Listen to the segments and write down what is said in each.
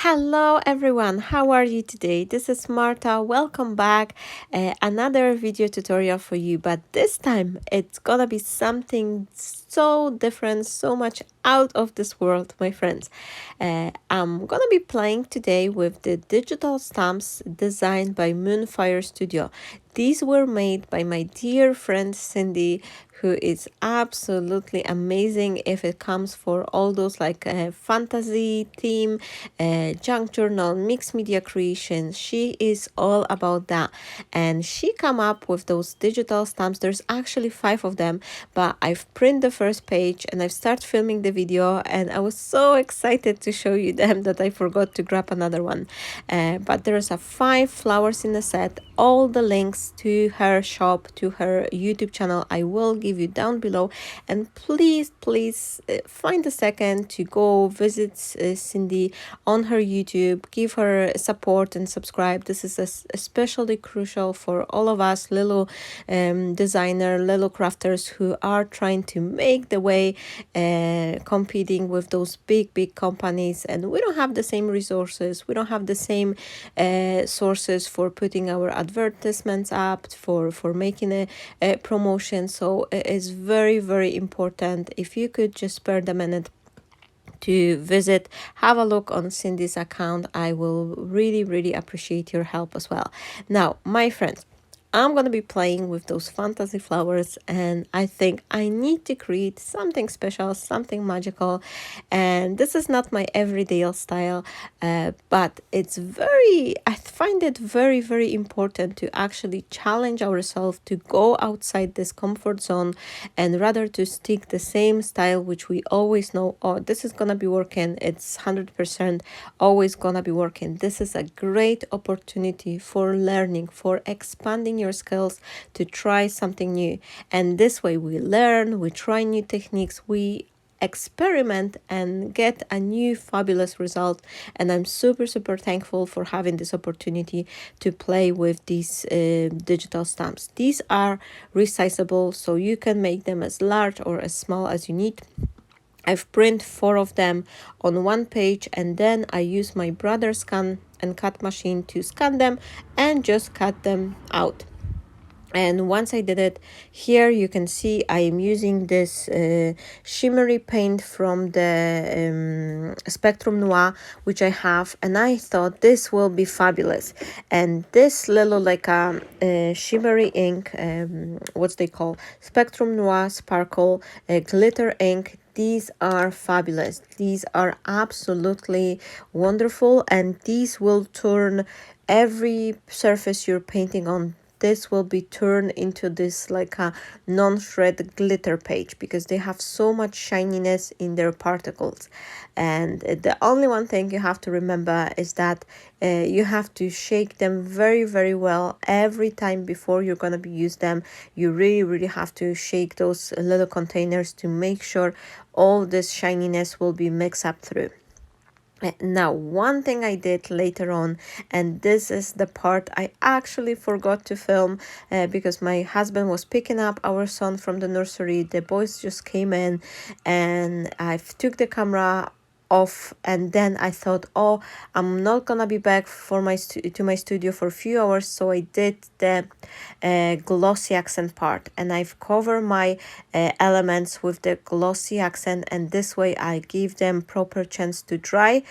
Hello everyone, how are you today? This is Marta. Welcome back. Another video tutorial for you, but this time it's gonna be something so different, so much out of this world, my friends. I'm gonna be playing today with the digital stamps designed by Moonfire Studio. These were made by my dear friend Cindy, who is absolutely amazing if it comes for all those like fantasy theme, junk journal, mixed media creation. She is all about that, and she come up with those digital stamps. There's actually 5 of them, but I've printed the first page and I've started filming the video, and I was so excited to show you them that I forgot to grab another one. But there's a 5 flowers in the set. All the links to her shop, to her YouTube channel, I will give you down below, and please find a second to go visit Cindy on her YouTube, give her support and subscribe. This is especially crucial for all of us little designer, little crafters who are trying to make the way, competing with those big companies, and we don't have the same resources, we don't have the same sources for putting our advertisements up, for making a promotion. So it is very important if you could just spare the minute to visit, have a look on Cindy's account. I will really appreciate your help as well. Now, my friends, I'm going to be playing with those fantasy flowers, and I think I need to create something special, something magical. And this is not my everyday style, but I find it very important to actually challenge ourselves to go outside this comfort zone, and rather to stick the same style which we always know, oh, this is going to be working, it's 100% always going to be working. This is a great opportunity for learning, for expanding your skills, to try something new. And this way we learn, we try new techniques, we experiment and get a new fabulous result. And I'm super thankful for having this opportunity to play with these digital stamps. These are resizable, so you can make them as large or as small as you need. I've printed 4 of them on one page, and then I use my brother's scan and cut machine to scan them and just cut them out. And once I did it, here you can see I am using this shimmery paint from the Spectrum Noir, which I have, and I thought this will be fabulous. And this little like shimmery ink, what's they call, Spectrum Noir Sparkle glitter ink. These are fabulous. These are absolutely wonderful, and these will turn every surface you're painting on. This will be turned into this like a non-shred glitter page, because they have so much shininess in their particles. And the only one thing you have to remember is that you have to shake them very well every time before you're going to be use them. You really have to shake those little containers to make sure all this shininess will be mixed up through. Now, one thing I did later on, and this is the part I actually forgot to film, because my husband was picking up our son from the nursery. The boys just came in, and I took the camera off, and then I thought, oh, I'm not gonna be back for my studio for a few hours, so I did the glossy accent part, and I've covered my elements with the glossy accent, and this way I give them proper chance to dry,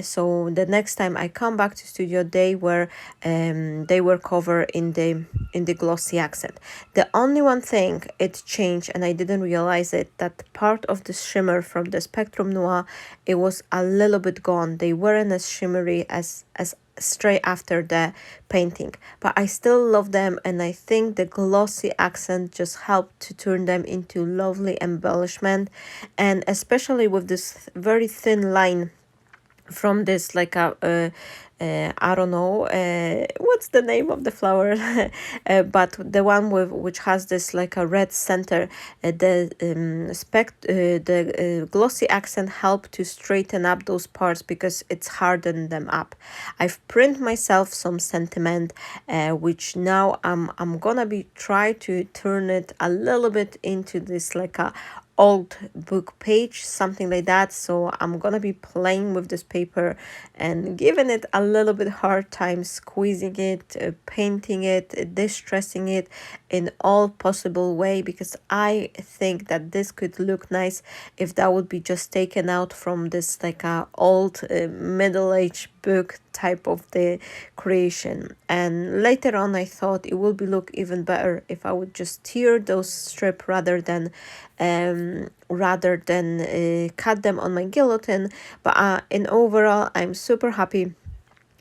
so the next time I come back to studio they were covered in the glossy accent. The only one thing it changed, and I didn't realize it, that part of the shimmer from the Spectrum Noir, it was a little bit gone. They weren't as shimmery as straight after the painting, but I still love them, and I think the glossy accent just helped to turn them into lovely embellishment. And especially with this very thin line from this like I don't know what's the name of the flower, but the one which has this like a red center, the glossy accent helped to straighten up those parts because it's hardened them up. I've printed myself some sentiment, which now I'm gonna be try to turn it a little bit into this like a old book page, something like that. So I'm gonna be playing with this paper and giving it a little bit hard time, squeezing it, painting it, distressing it in all possible way, because I think that this could look nice if that would be just taken out from this like a old middle-aged book type of the creation. And later on I thought it would be look even better if I would just tear those strip rather than cut them on my guillotine. But in overall, I'm super happy.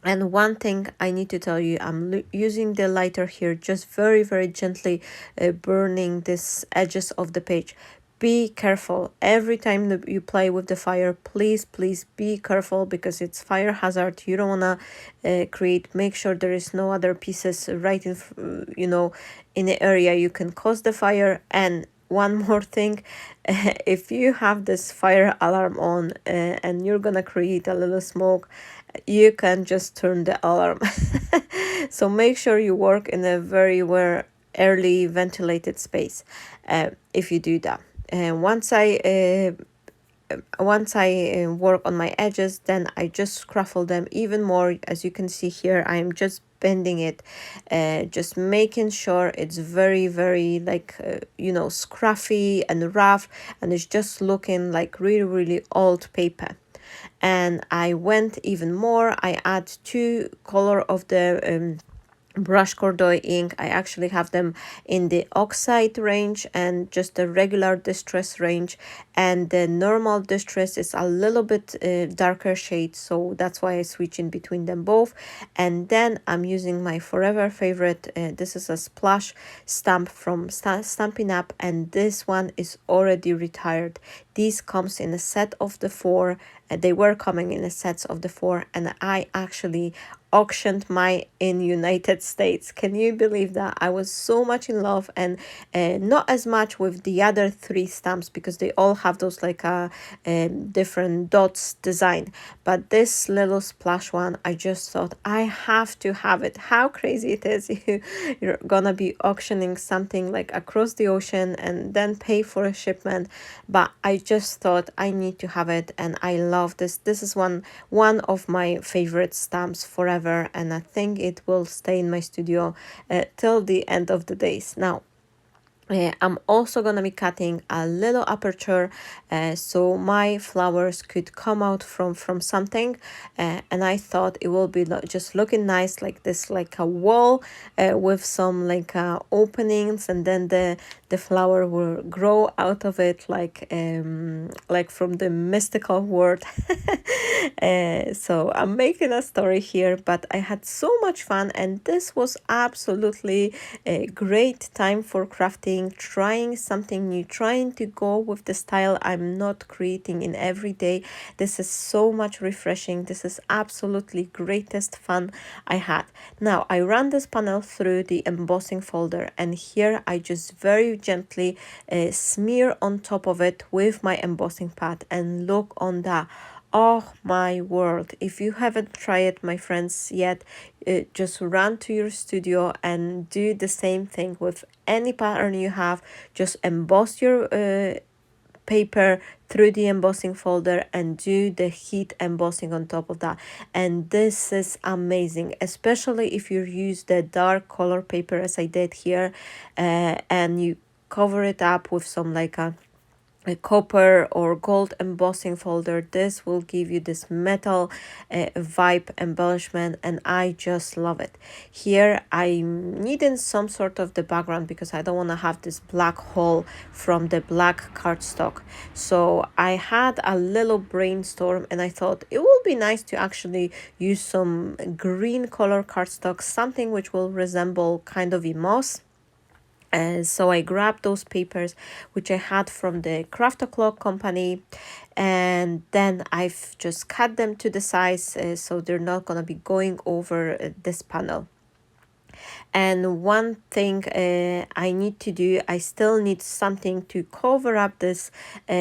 And one thing I need to tell you, I'm using the lighter here, just very, very gently burning this edges of the page. Be careful every time that you play with the fire. Please, please be careful, because it's fire hazard. You don't wanna create. Make sure there is no other pieces right in, in the area you can cause the fire. And one more thing, if you have this fire alarm on and you're gonna create a little smoke, you can just turn the alarm. So make sure you work in a very early ventilated space if you do that. And once I work on my edges, then I just scruffle them even more. As you can see here, I'm just bending it, just making sure it's very, very like scruffy and rough, and it's just looking like really, really old paper. And I went even more. I add two color of the brush corduroy ink. I actually have them in the oxide range and just the regular distress range, and the normal distress is a little bit darker shade, so that's why I switch in between them both. And then I'm using my forever favorite, this is a splash stamp from Stampin' Up, and this one is already retired. These comes in a set of the four. They were coming in a sets of the four, and I actually auctioned my in United States. Can you believe that? I was so much in love, and not as much with the other three stamps, because they all have those like different dots design. But this little splash one, I just thought I have to have it. How crazy it is! You're gonna be auctioning something like across the ocean and then pay for a shipment. But I just thought I need to have it, and I love this. This is one of my favorite stamps forever, and I think it will stay in my studio till the end of the days. Now, I'm also gonna be cutting a little aperture so my flowers could come out from something, and I thought it will be just looking nice like this, like a wall with some like openings, and then the flower will grow out of it like from the mystical world. So I'm making a story here, but I had so much fun, and this was absolutely a great time for crafting, trying something new, trying to go with the style I'm not creating in every day. This is so much refreshing. This is absolutely greatest fun I had. Now I ran this panel through the embossing folder, and here I just very gently smear on top of it with my embossing pad, and look on that. Oh my word, if you haven't tried it, my friends, yet, just run to your studio and do the same thing with any pattern you have. Just emboss your paper through the embossing folder and do the heat embossing on top of that. And this is amazing, especially if you use the dark color paper as I did here, and you cover it up with some like a copper or gold embossing folder. This will give you this metal vibe embellishment, and I just love it. Here I'm needing some sort of the background because I don't want to have this black hole from the black cardstock. So I had a little brainstorm, and I thought it would be nice to actually use some green color cardstock, something which will resemble kind of a moss. So I grabbed those papers which I had from the Craft O'Clock company, and then I've just cut them to the size so they're not gonna be going over this panel. And one thing I need to do, I still need something to cover up this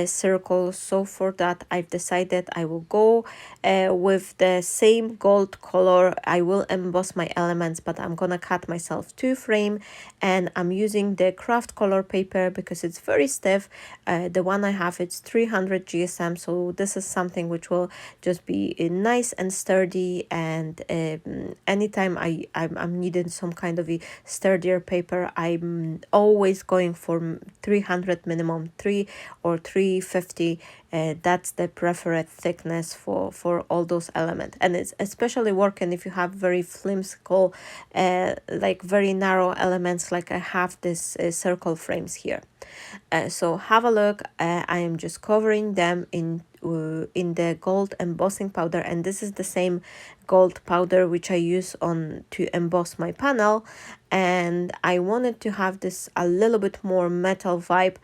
circle. So for that, I've decided I will go with the same gold color. I will emboss my elements, but I'm gonna cut myself two frame, and I'm using the craft color paper because it's very stiff. The one I have, it's 300 GSM, so this is something which will just be nice and sturdy. And anytime I'm needing some kind of a sturdier paper, I'm always going for 300 minimum, 3 or 350. That's the preferred thickness for all those elements, and it's especially working if you have very flimsical like very narrow elements, like I have this circle frames here. So have a look. I am just covering them in the gold embossing powder, and this is the same gold powder which I use on to emboss my panel. And I wanted to have this a little bit more metal vibe,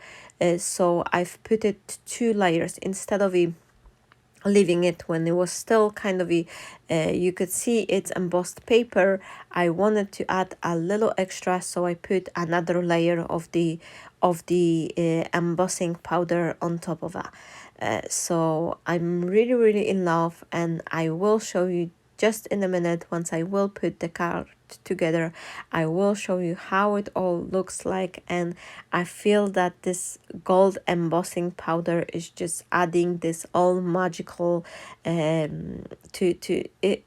so I've put it two layers instead of leaving it when it was still kind of you could see it's embossed paper. I wanted to add a little extra, so I put another layer of the embossing powder on top of that. So I'm really in love, and I will show you just in a minute. Once I will put the card together, I will show you how it all looks like. And I feel that this gold embossing powder is just adding this all magical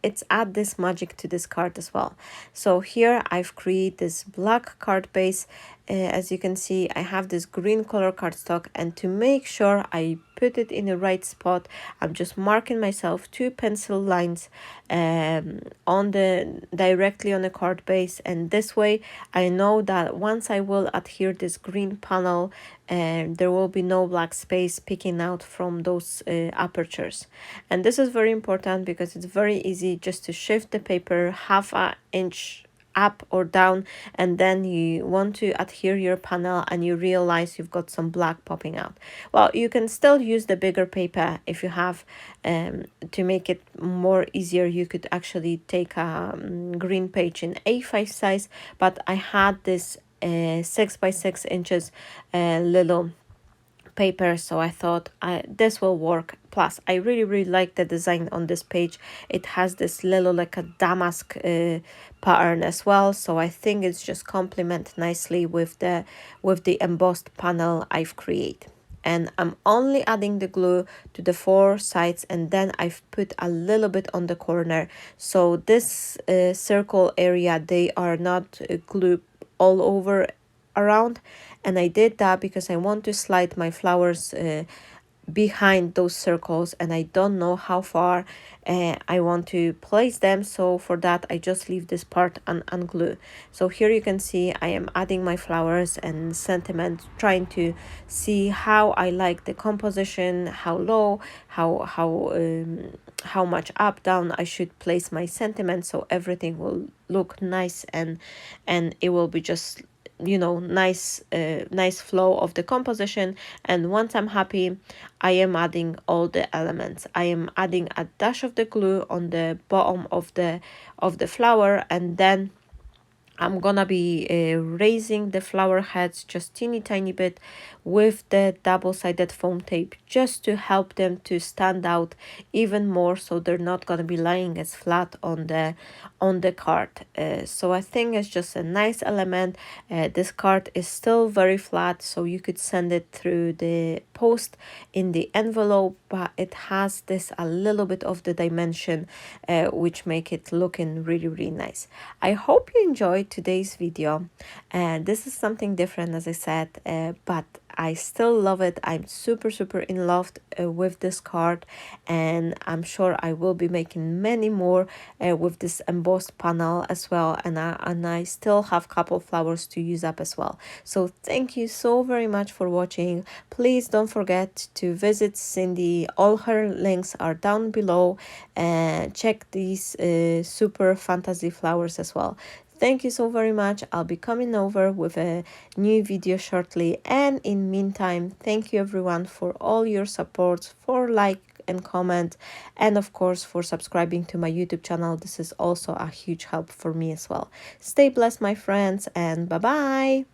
it's add this magic to this card as well. So here I've created this black card base. As you can see, I have this green color cardstock, and to make sure I put it in the right spot, I'm just marking myself two pencil lines on the directly on the card base, and this way I know that once I will adhere this green panel, there will be no black space picking out from those apertures. And this is very important because it's very easy just to shift the paper half an inch up or down, and then you want to adhere your panel and you realize you've got some black popping out. Well, you can still use the bigger paper if you have. To make it more easier, you could actually take a green page in A5 size, but I had this 6 by 6 inches little paper, so I thought this will work. Plus I really like the design on this page. It has this little like a damask pattern as well, so I think it's just complement nicely with the embossed panel I've created. And I'm only adding the glue to the four sides, and then I've put a little bit on the corner. So this circle area, they are not glued all over around, and I did that because I want to slide my flowers behind those circles, and I don't know how far I want to place them. So for that, I just leave this part unglued. So here you can see I am adding my flowers and sentiment, trying to see how I like the composition, how low, how much up down I should place my sentiment, so everything will look nice, and it will be just nice flow of the composition. And once I'm happy, I am adding all the elements. I am adding a dash of the glue on the bottom of the flower, and then I'm gonna be raising the flower heads just teeny tiny bit with the double-sided foam tape, just to help them to stand out even more, so they're not gonna be lying as flat on the card. So I think it's just a nice element. This card is still very flat, so you could send it through the post in the envelope, but it has this a little bit of the dimension, which make it looking really nice. I hope you enjoyed today's video, and this is something different, as I said, but I still love it. I'm super in love with this card, and I'm sure I will be making many more with this embossed panel as well, and I still have couple flowers to use up as well. So thank you so very much for watching. Please don't forget to visit Cindy. All her links are down below, and check these super fantasy flowers as well. Thank you so very much. I'll be coming over with a new video shortly. And in meantime, thank you everyone for all your support, for and comment, and of course for subscribing to my YouTube channel. This is also a huge help for me as well. Stay blessed, my friends, and bye bye.